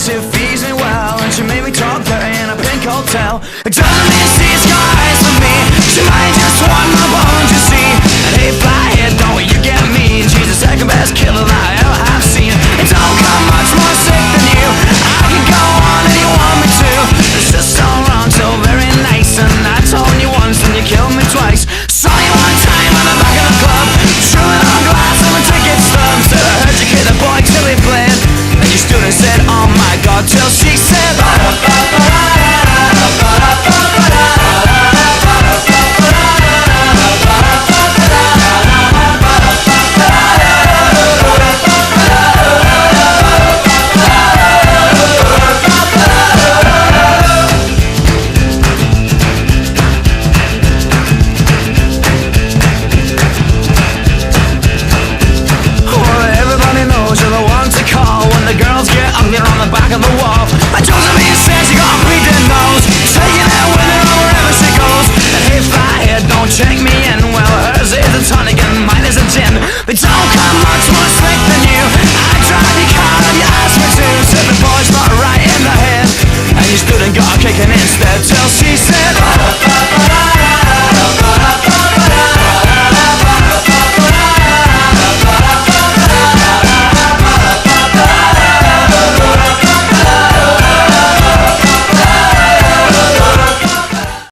She feeds me well, and she made me talk dirty in a pink hotel. It doesn't mean she's got eyes for me. She might just want my bones, you see. And hey, flyhead, don't you get me? She's the second best killer that I ever have seen. It don't come much more sick than you. I could go on and you want me to. It's just so wrong, so very nice. And I told you once, and you killed me twice. Saw you one time on the back of the club, chewing on glass and a ticket stub. Said I heard you kick the boy till he bled. And you stood and said, oh my God, till she said, on the back of the wall. I Josephine says she got a bleeding nose, taking it with her wherever she goes. And hey, flyhead, don't check me in. Well, hers is a tonic and mine is a gin. They don't come